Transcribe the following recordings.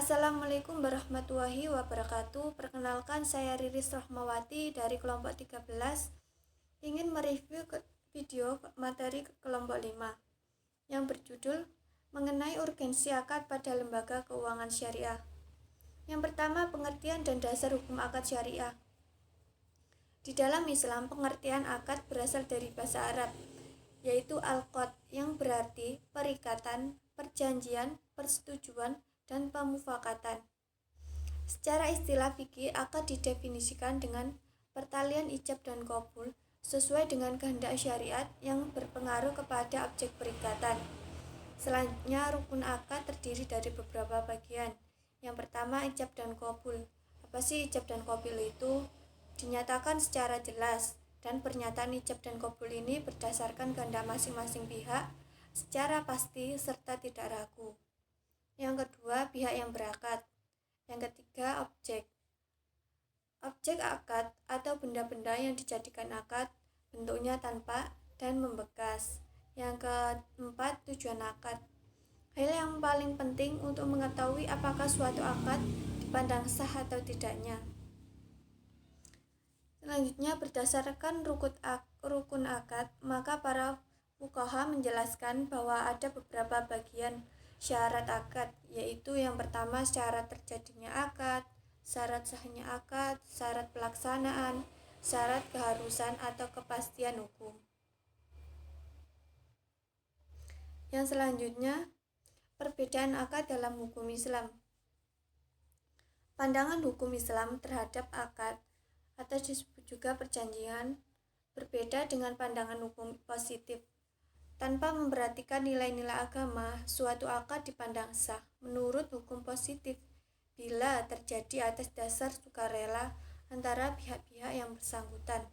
Assalamualaikum warahmatullahi wabarakatuh. Perkenalkan, saya Riris Rahmawati dari kelompok 13. Ingin mereview video materi kelompok 5 yang berjudul mengenai urgensi akad pada lembaga keuangan syariah. Yang pertama, pengertian dan dasar hukum akad syariah. Di dalam Islam, pengertian akad berasal dari bahasa Arab, yaitu al-qad, yang berarti perikatan, perjanjian, persetujuan, dan pemufakatan. Secara istilah fikih, akad didefinisikan dengan pertalian ijab dan qabul sesuai dengan kehendak syariat yang berpengaruh kepada objek perikatan. Selanjutnya, rukun akad terdiri dari beberapa bagian. Yang pertama, ijab dan qabul. Apa sih ijab dan qabul itu? Dinyatakan secara jelas, dan pernyataan ijab dan qabul ini berdasarkan kehendak masing-masing pihak secara pasti serta tidak ragu. Yang kedua, pihak yang berakad. Yang ketiga, objek. Objek akad atau benda-benda yang dijadikan akad, bentuknya tampak dan membekas. Yang keempat, tujuan akad. Hal yang paling penting untuk mengetahui apakah suatu akad dipandang sah atau tidaknya. Selanjutnya, berdasarkan rukun akad, maka para fuqaha menjelaskan bahwa ada beberapa bagian syarat akad, yaitu yang pertama syarat terjadinya akad, syarat sahnya akad, syarat pelaksanaan, syarat keharusan atau kepastian hukum. Yang selanjutnya, perbedaan akad dalam hukum Islam. Pandangan hukum Islam terhadap akad atau disebut juga perjanjian berbeda dengan pandangan hukum positif. Tanpa memperhatikan nilai-nilai agama, suatu akad dipandang sah menurut hukum positif bila terjadi atas dasar sukarela antara pihak-pihak yang bersangkutan.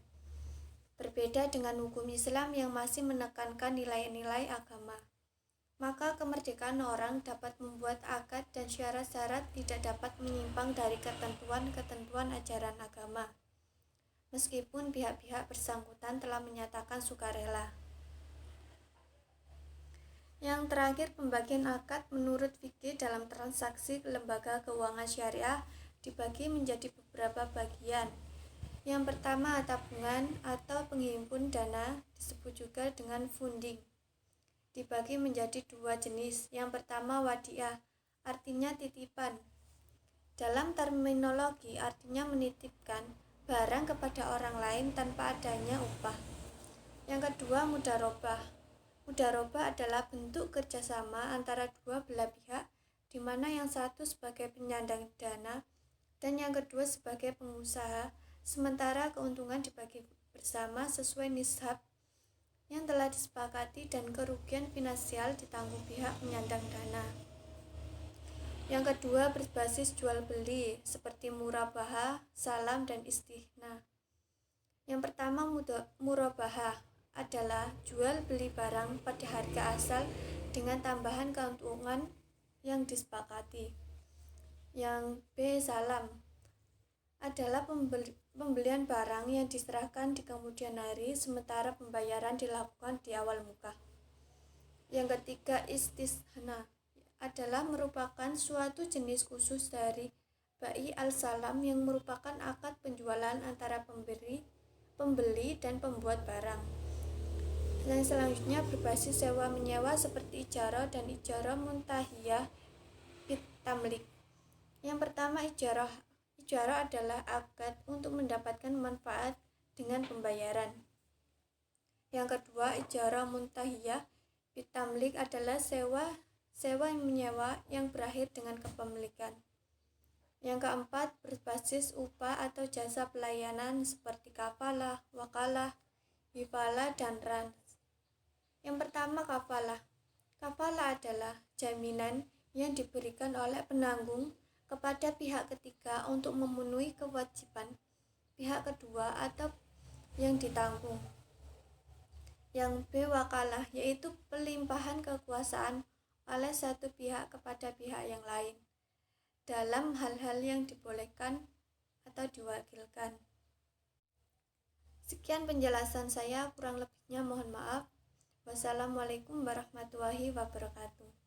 Berbeda dengan hukum Islam yang masih menekankan nilai-nilai agama. Maka kemerdekaan orang dapat membuat akad dan syarat-syarat tidak dapat menyimpang dari ketentuan-ketentuan ajaran agama, meskipun pihak-pihak bersangkutan telah menyatakan sukarela. Yang terakhir, pembagian akad menurut fikih dalam transaksi lembaga keuangan syariah dibagi menjadi beberapa bagian. Yang pertama, tabungan atau penghimpun dana, disebut juga dengan funding. Dibagi menjadi dua jenis. Yang pertama, wadiah, artinya titipan. Dalam terminologi, artinya menitipkan barang kepada orang lain tanpa adanya upah. Yang kedua, mudharabah. Mudharabah adalah bentuk kerjasama antara dua belah pihak, di mana yang satu sebagai penyandang dana dan yang kedua sebagai pengusaha, sementara keuntungan dibagi bersama sesuai nishab yang telah disepakati dan kerugian finansial ditanggung pihak penyandang dana. Yang kedua, berbasis jual beli seperti murabahah, salam, dan istihna. Yang pertama, murabahah adalah jual beli barang pada harga asal dengan tambahan keuntungan yang disepakati. Yang B, salam, adalah pembelian barang yang diserahkan di kemudian hari sementara pembayaran dilakukan di awal muka. Yang ketiga, istishna adalah merupakan suatu jenis khusus dari bai al-salam yang merupakan akad penjualan antara pembeli dan pembuat barang. Yang selanjutnya, berbasis sewa menyewa seperti ijarah dan ijarah muntahiyah bitamlik. Yang pertama, ijarah adalah akad untuk mendapatkan manfaat dengan pembayaran. Yang kedua, ijarah muntahiyah bitamlik adalah sewa menyewa yang berakhir dengan kepemilikan. Yang keempat, berbasis upah atau jasa pelayanan seperti kafalah, wakalah, hifalah, dan ran. Yang pertama, kafalah. Kafalah adalah jaminan yang diberikan oleh penanggung kepada pihak ketiga untuk memenuhi kewajiban pihak kedua atau yang ditanggung. Yang B, wakalah, yaitu pelimpahan kekuasaan oleh satu pihak kepada pihak yang lain dalam hal-hal yang dibolehkan atau diwakilkan. Sekian penjelasan saya, kurang lebihnya mohon maaf. Wassalamualaikum warahmatullahi wabarakatuh.